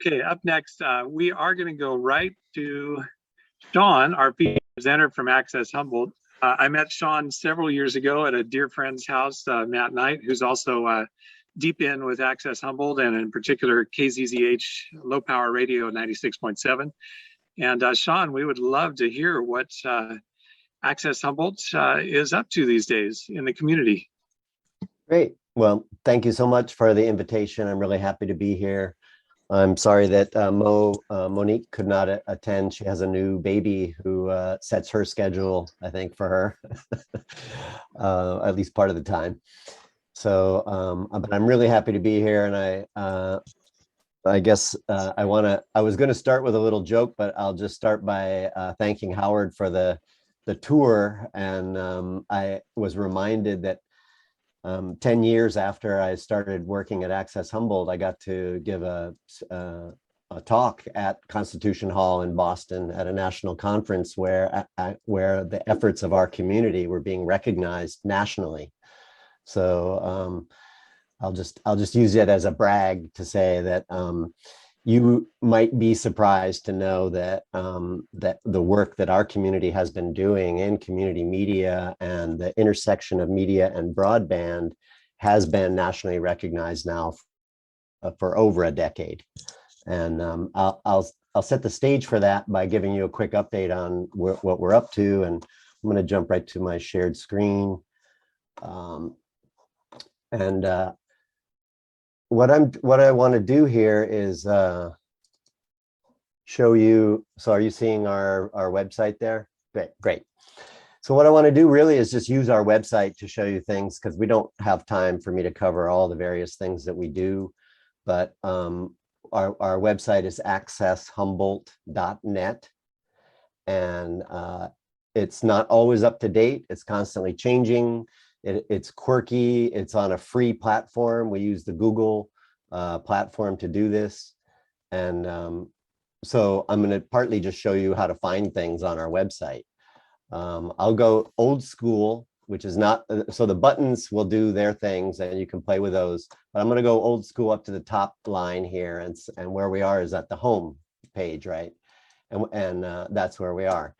Okay, up next, we are going to go right to Sean, our featured presenter from Access Humboldt. I met Sean several years ago at a dear friend's house, Matt Knight, who's also deep in with Access Humboldt, and in particular KZZH low power radio 96.7. And Sean, we would love to hear what Access Humboldt is up to these days in the community. Great. Well, thank you so much for the invitation. I'm really happy to be here. I'm sorry that Monique could not attend. She has a new baby who sets her schedule, I think, for her, at least part of the time. So, but I'm really happy to be here, and I guess I was going to start with a little joke, but I'll just start by thanking Howard for the tour, and I was reminded that 10 years after I started working at Access Humboldt, I got to give a talk at Constitution Hall in Boston at a national conference where the efforts of our community were being recognized nationally. So I'll just use it as a brag to say that you might be surprised to know that that the work that our community has been doing in community media and the intersection of media and broadband has been nationally recognized now for over a decade. And I'll set the stage for that by giving you a quick update on what we're up to. And I'm going to jump right to my shared screen. What I want to do here is show you. So are you seeing our website there? Great. So what I want to do really is just use our website to show you things, because we don't have time for me to cover all the various things that we do. But our website is accesshumboldt.net, and it's not always up to date. It's constantly changing. It's quirky. It's on a free platform. We use the Google platform to do this. And so I'm going to partly just show you how to find things on our website. I'll go old school, which is not, so the buttons will do their things and you can play with those. But I'm going to go old school up to the top line here. And where we are is at the home page, right? And that's where we are.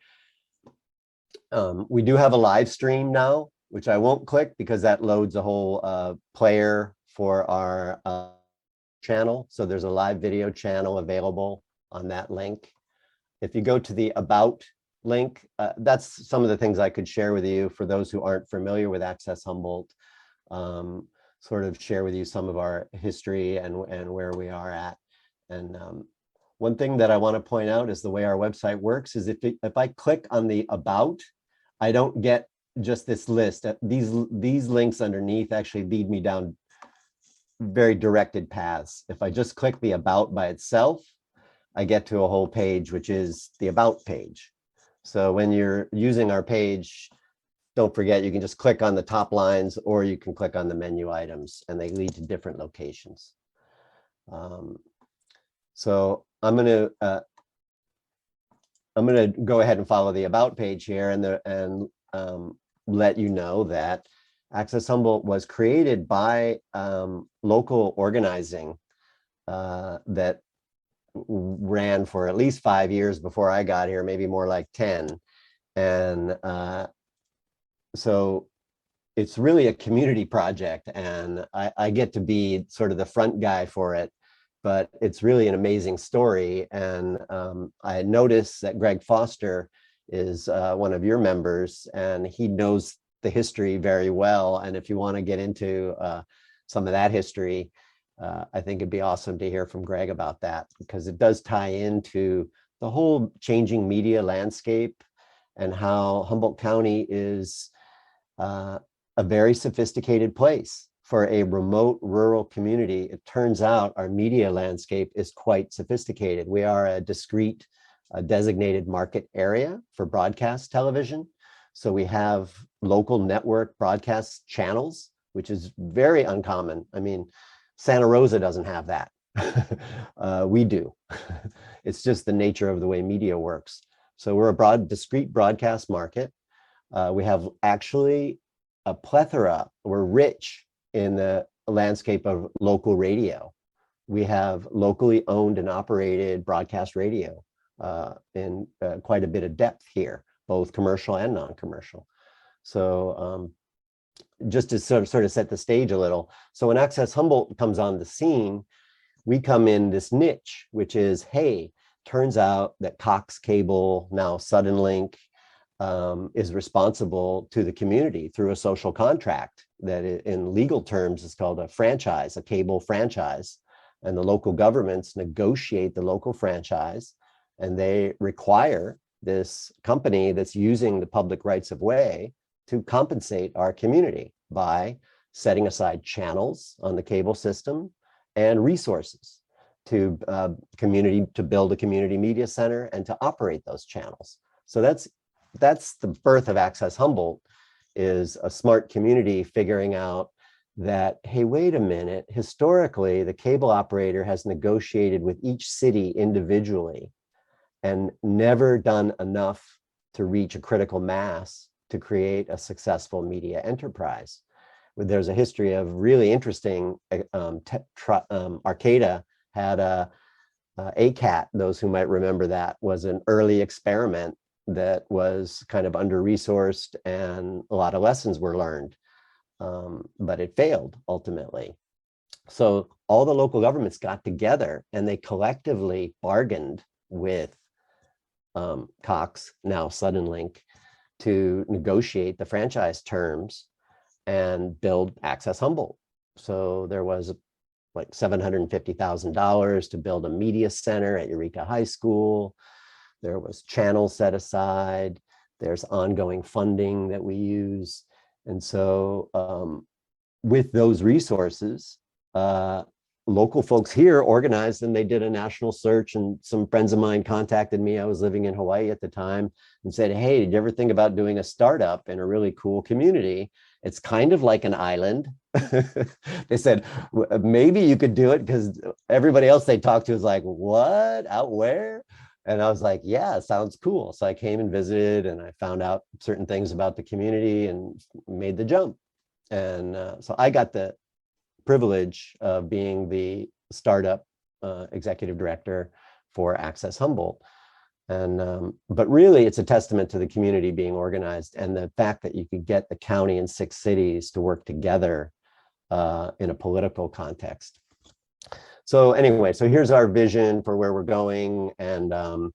We do have a live stream now, which I won't click because that loads a whole player for our channel. So there's a live video channel available on that link. If you go to the About link, that's some of the things I could share with you for those who aren't familiar with Access Humboldt, sort of share with you some of our history and where we are at. And one thing that I want to point out is the way our website works is if I click on the About, I don't get just this list. These links underneath actually lead me down very directed paths. If I just click the About by itself, I get to a whole page, which is the About page. So when you're using our page, don't forget you can just click on the top lines, or you can click on the menu items, and they lead to different locations. So I'm going to go ahead and follow the About page here, and let you know that Access Humboldt was created by local organizing that ran for at least 5 years before I got here, maybe more like 10. And so it's really a community project, and I get to be sort of the front guy for it, but it's really an amazing story. And I noticed that Greg Foster is one of your members, and he knows the history very well. And if you want to get into some of that history, I think it'd be awesome to hear from Greg about that, because it does tie into the whole changing media landscape and how Humboldt County is a very sophisticated place for a remote rural community. It turns out our media landscape is quite sophisticated. We are a discrete designated market area for broadcast television. So we have local network broadcast channels, which is very uncommon. I mean, Santa Rosa doesn't have that. We do. It's just the nature of the way media works. So we're a discrete broadcast market. We have actually a plethora. We're rich in the landscape of local radio. we have locally owned and operated broadcast radio in quite a bit of depth here, both commercial and non-commercial. So just to sort of set the stage a little. So when Access Humboldt comes on the scene, we come in this niche, which is, hey, turns out that Cox Cable, now Suddenlink, is responsible to the community through a social contract that in legal terms is called a franchise, a cable franchise. And the local governments negotiate the local franchise, and they require this company that's using the public rights of way to compensate our community by setting aside channels on the cable system and resources to build a community media center and to operate those channels. So that's the birth of Access Humboldt, is a smart community figuring out that, hey, wait a minute, historically, the cable operator has negotiated with each city individually and never done enough to reach a critical mass to create a successful media enterprise. There's a history of really interesting, Arcata had a ACAT, those who might remember that, was an early experiment that was kind of under-resourced and a lot of lessons were learned, but it failed ultimately. So all the local governments got together and they collectively bargained with Cox, now Suddenlink, to negotiate the franchise terms and build Access Humboldt. So there was like $750,000 to build a media center at Eureka High School. There was channels set aside. There's ongoing funding that we use. And so with those resources, local folks here organized and they did a national search, and some friends of mine contacted me. I was living in Hawaii at the time and said, hey, did you ever think about doing a startup in a really cool community? It's kind of like an island. They said, maybe you could do it, because everybody else they talked to was like, what, out where? And I was like, yeah, sounds cool. So I came and visited and I found out certain things about the community and made the jump. And so I got the privilege of being the startup executive director for Access Humboldt. And but really it's a testament to the community being organized and the fact that you could get the county and 6 cities to work together in a political context. So anyway, so here's our vision for where we're going. And I'm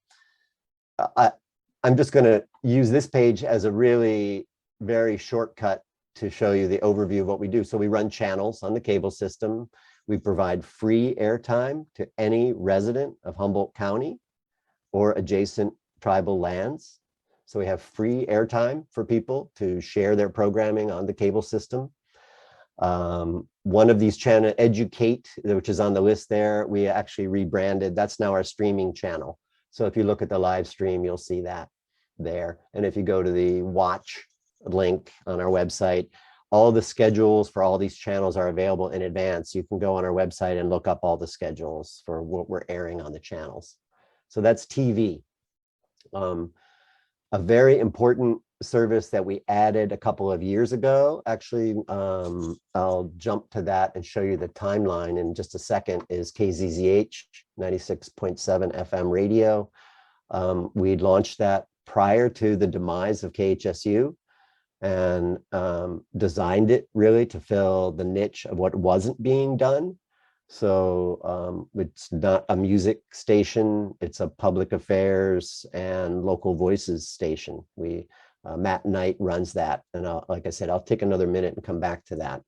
just going to use this page as a really very shortcut to show you the overview of what we do. So we run channels on the cable system. We provide free airtime to any resident of Humboldt County or adjacent tribal lands. So we have free airtime for people to share their programming on the cable system. One of these channels, Educate, which is on the list there, we actually rebranded. That's now our streaming channel. So if you look at the live stream, you'll see that there. And if you go to the watch link on our website, all the schedules for all these channels are available in advance. You can go on our website and look up all the schedules for what we're airing on the channels. So that's TV. A very important service that we added a couple of years ago, actually, I'll jump to that and show you the timeline in just a second, is KZZH 96.7 FM radio. We launched that prior to the demise of KHSU and designed it really to fill the niche of what wasn't being done. So it's not a music station, it's a public affairs and local voices station. Matt Knight runs that. And like I said, I'll take another minute and come back to that.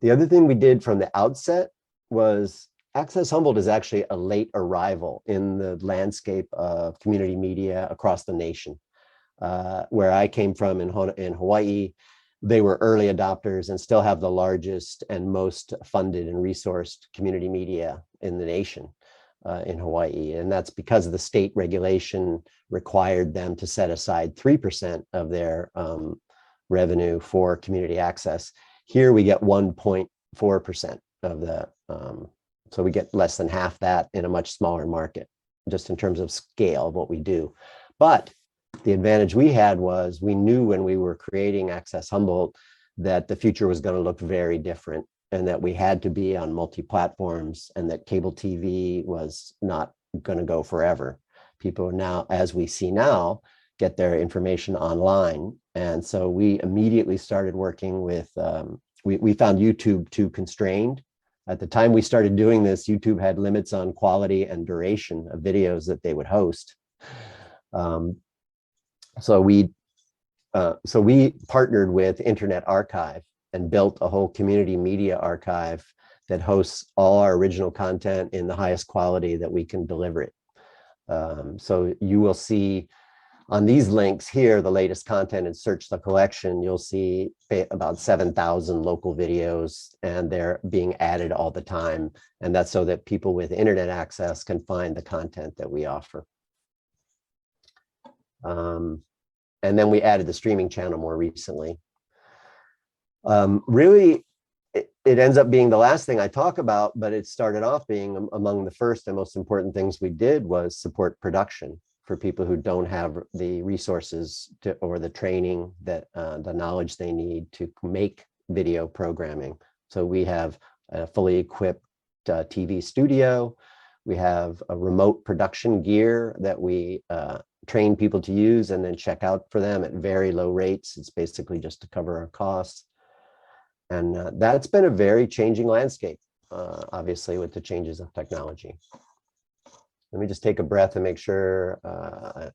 The other thing we did from the outset was Access Humboldt is actually a late arrival in the landscape of community media across the nation. Where I came from in Hawaii, they were early adopters and still have the largest and most funded and resourced community media in the nation in Hawaii. And that's because of the state regulation required them to set aside 3% of their revenue for community access. Here we get 1.4% of the, so we get less than half that in a much smaller market, just in terms of scale of what we do. But the advantage we had was we knew when we were creating Access Humboldt that the future was going to look very different and that we had to be on multi-platforms, and that cable TV was not going to go forever. People now, as we see now, get their information online. And so we immediately started working with, we found YouTube too constrained. At the time we started doing this, YouTube had limits on quality and duration of videos that they would host. So we partnered with Internet Archive and built a whole community media archive that hosts all our original content in the highest quality that we can deliver it. So you will see on these links here, the latest content, and search the collection, you'll see about 7,000 local videos, and they're being added all the time. And that's so that people with internet access can find the content that we offer. And then we added the streaming channel more recently. Really, it ends up being the last thing I talk about, but it started off being among the first and most important things we did was support production for people who don't have the resources to, or the training, that the knowledge they need to make video programming. So we have a fully equipped TV studio. We have a remote production gear that we train people to use and then check out for them at very low rates. It's basically just to cover our costs. And that's been a very changing landscape, obviously, with the changes of technology. Let me just take a breath and make sure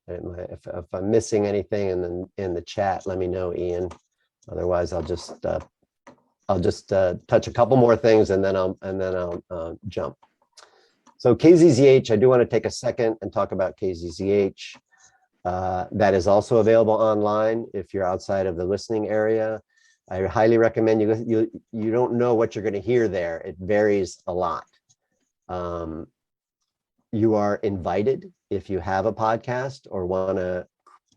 if I'm missing anything in the chat, let me know, Ian. Otherwise, I'll just touch a couple more things and then I'll jump. So KZZH, I do want to take a second and talk about KZZH. That is also available online if you're outside of the listening area. I highly recommend you don't know what you're going to hear there. It varies a lot. You are invited, if you have a podcast or want to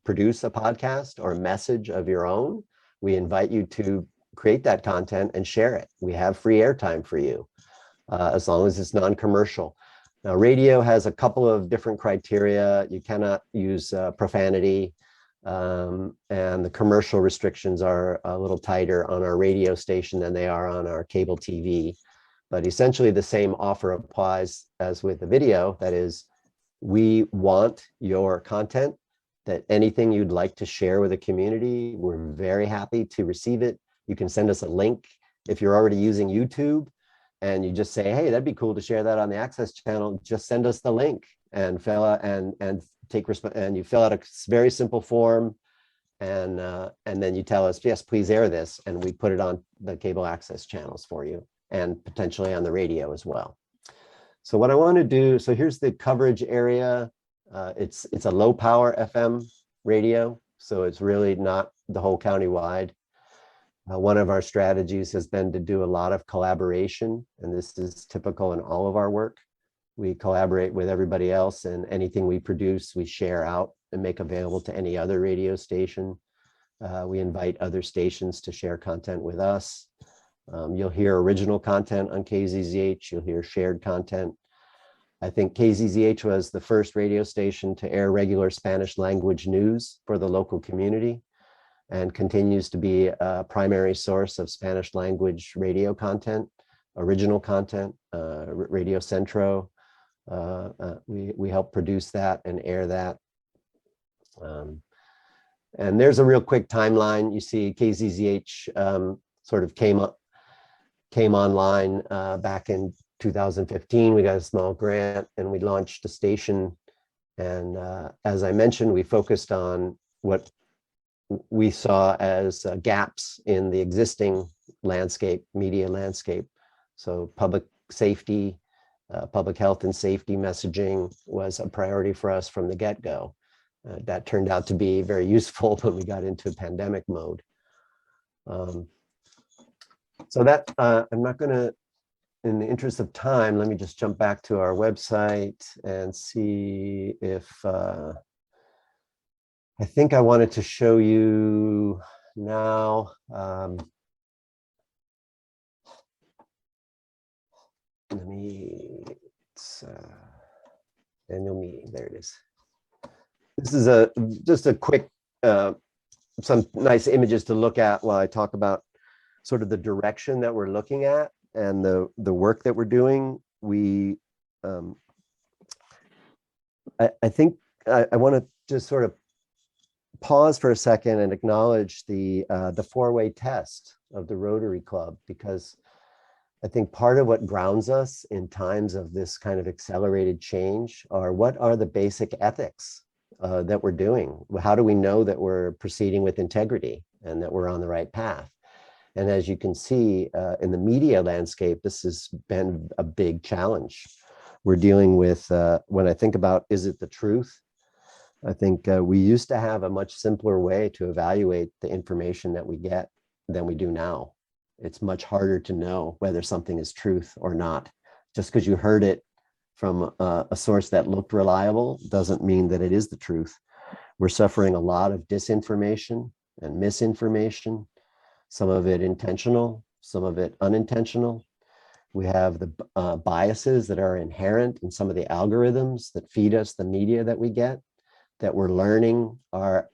produce a podcast or a message of your own, we invite you to create that content and share it. We have free airtime for you, as long as it's non-commercial. Now, radio has a couple of different criteria. You cannot use profanity, and the commercial restrictions are a little tighter on our radio station than they are on our cable TV. But essentially the same offer applies as with the video. That is, we want your content, that anything you'd like to share with the community, we're very happy to receive it. You can send us a link if you're already using YouTube and you just say, hey, that'd be cool to share that on the Access channel. Just send us the link and fill out and you fill out a very simple form, and then you tell us, yes, please air this, and we put it on the cable Access channels for you, and potentially on the radio as well. So what I want to do, so here's the coverage area. It's a low power FM radio, so it's really not the whole county wide. One of our strategies has been to do a lot of collaboration, and this is typical in all of our work. We collaborate with everybody else, and anything we produce, we share out and make available to any other radio station. We invite other stations to share content with us. You'll hear original content on KZZH. You'll hear shared content. I think KZZH was the first radio station to air regular Spanish language news for the local community, and continues to be a primary source of Spanish language radio content, original content. Radio Centro, we help produce that and air that. And there's a real quick timeline. You see KZZH sort of came online back in 2015. We got a small grant and we launched a station. And as I mentioned, we focused on what we saw as gaps in the existing landscape, media landscape. So public safety, public health and safety messaging was a priority for us from the get-go. That turned out to be very useful when we got into pandemic mode. So that I'm not going to, in the interest of time, let me just jump back to our website and see if I think I wanted to show you now. Let me, it's annual meeting, there it is. This is just a quick, some nice images to look at while I talk about sort of the direction that we're looking at. and the work that we're doing, we I think I want to just sort of pause for a second and acknowledge the four-way test of the Rotary Club, because I think part of what grounds us in times of this kind of accelerated change are what are the basic ethics that we're doing? How do we know that we're proceeding with integrity and that we're on the right path? And as you can see in the media landscape, this has been a big challenge. We're dealing with, when I think about, is it the truth? I think we used to have a much simpler way to evaluate the information that we get than we do now. It's much harder to know whether something is truth or not. Just because you heard it from a source that looked reliable doesn't mean that it is the truth. We're suffering a lot of disinformation and misinformation, some of it intentional, some of it unintentional. We have the biases that are inherent in some of the algorithms that feed us the media that we get, that we're learning are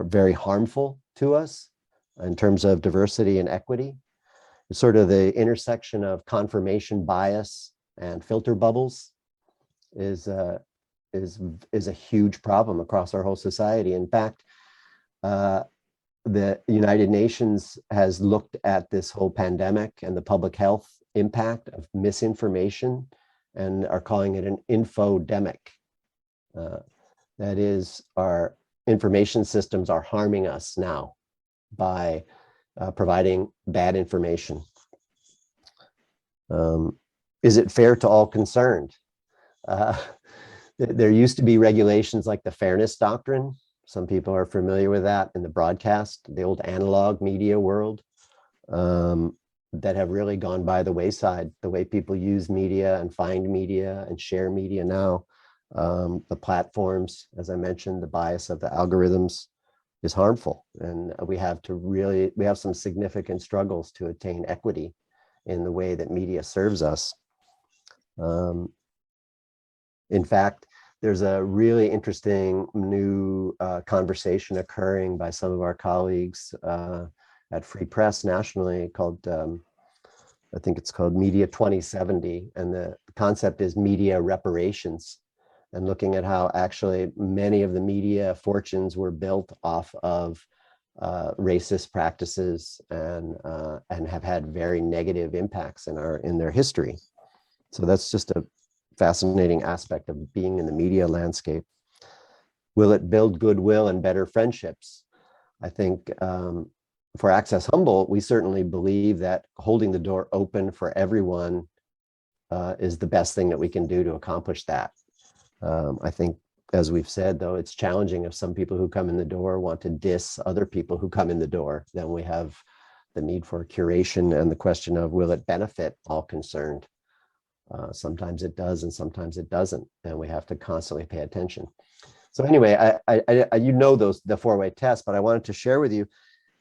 very harmful to us in terms of diversity and equity. It's sort of the intersection of confirmation bias and filter bubbles is a huge problem across our whole society. In fact, the United Nations has looked at this whole pandemic and the public health impact of misinformation and are calling it an infodemic. That is, our information systems are harming us now by providing bad information. Is it fair to all concerned? There used to be regulations like the Fairness Doctrine. Some people are familiar with that in the broadcast, the old analog media world, that have really gone by the wayside. The way people use media and find media and share media now, the platforms, as I mentioned, the bias of the algorithms is harmful. And we have some significant struggles to attain equity in the way that media serves us. In fact, there's a really interesting new conversation occurring by some of our colleagues at Free Press nationally called, I think it's called Media 2070. And the concept is media reparations, and looking at how actually many of the media fortunes were built off of racist practices and have had very negative impacts in their history. So that's just a fascinating aspect of being in the media landscape. Will it build goodwill and better friendships? I think for Access Humboldt, we certainly believe that holding the door open for everyone is the best thing that we can do to accomplish that. I think, as we've said, though, it's challenging if some people who come in the door want to diss other people who come in the door. Then we have the need for curation and the question of, will it benefit all concerned? Sometimes it does and sometimes it doesn't, and we have to constantly pay attention. So anyway, you know the four-way test, but I wanted to share with you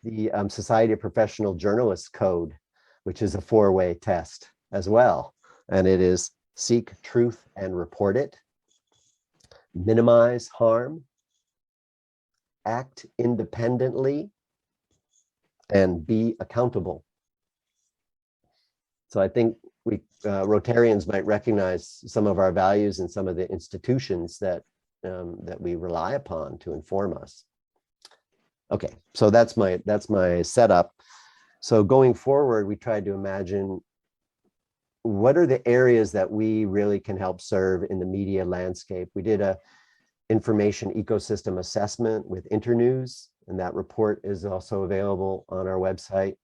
the Society of Professional Journalists Code, which is a four-way test as well. And it is seek truth and report it, minimize harm, act independently, and be accountable. So I think we Rotarians might recognize some of our values in some of the institutions that we rely upon to inform us. Okay, so that's my setup. So going forward, we tried to imagine what are the areas that we really can help serve in the media landscape. We did a information ecosystem assessment with Internews, and that report is also available on our website.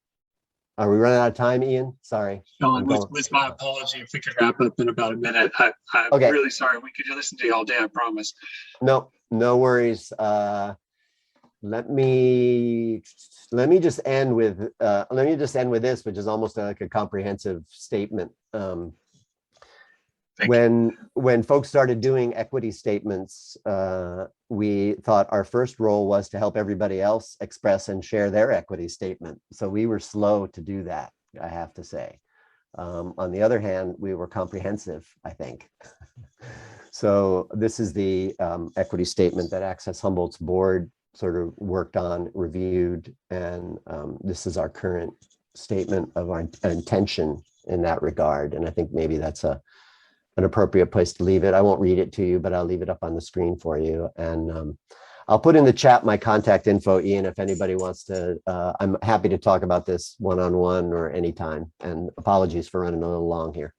Are we running out of time, Ian? Sorry. Sean, with my apology, if we could wrap up in about a minute. I'm okay. Really sorry. We could listen to you all day, I promise. No worries. Let me just end with this, which is almost like a comprehensive statement. When folks started doing equity statements, we thought our first role was to help everybody else express and share their equity statement. So we were slow to do that, I have to say. On the other hand, we were comprehensive, I think. So this is the equity statement that Access Humboldt's board sort of worked on, reviewed, and this is our current statement of our intention in that regard. And I think maybe that's an appropriate place to leave it. I won't read it to you, but I'll leave it up on the screen for you. And I'll put in the chat my contact info, Ian, if anybody wants to. I'm happy to talk about this one-on-one or anytime. And apologies for running a little long here.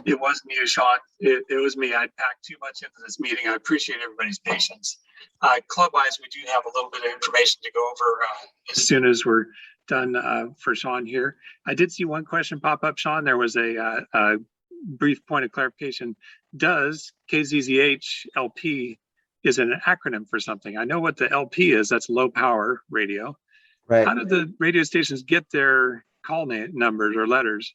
It wasn't you, Sean. It was me. I packed too much into this meeting. I appreciate everybody's patience. Club-wise, we do have a little bit of information to go over as soon as we're done for Sean here. I did see one question pop up, Sean. There was a brief point of clarification. Does KZZH LP is an acronym for something? I know what the LP is. That's low power radio. Right. How did the radio stations get their call numbers or letters?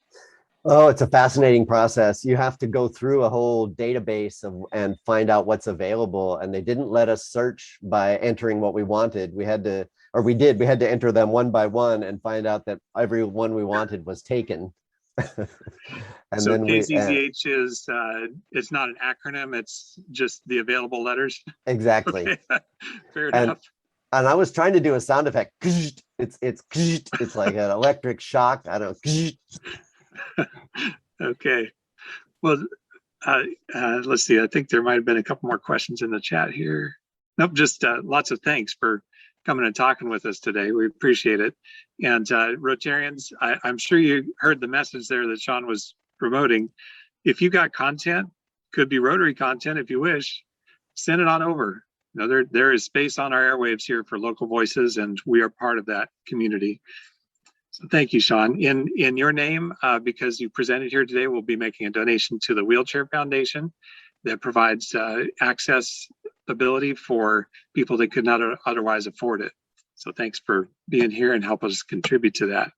Oh, it's a fascinating process. You have to go through a whole database and find out what's available. And they didn't let us search by entering what we wanted. We had to enter them one by one and find out that every one we wanted was taken. And so then KZZH is it's not an acronym, it's just the available letters. Exactly. Okay. Fair enough. And I was trying to do a sound effect. It's like an electric shock. I don't know. Okay. Well, let's see. I think there might have been a couple more questions in the chat here. Nope, just lots of thanks for coming and talking with us today. We appreciate it. And Rotarians, I'm sure you heard the message there that Sean was promoting. If you got content, could be Rotary content if you wish, send it on over. You know, there is space on our airwaves here for local voices, and we are part of that community. So thank you, Sean. In your name, because you presented here today, we'll be making a donation to the Wheelchair Foundation that provides access ability for people that could not otherwise afford it. So thanks for being here and help us contribute to that.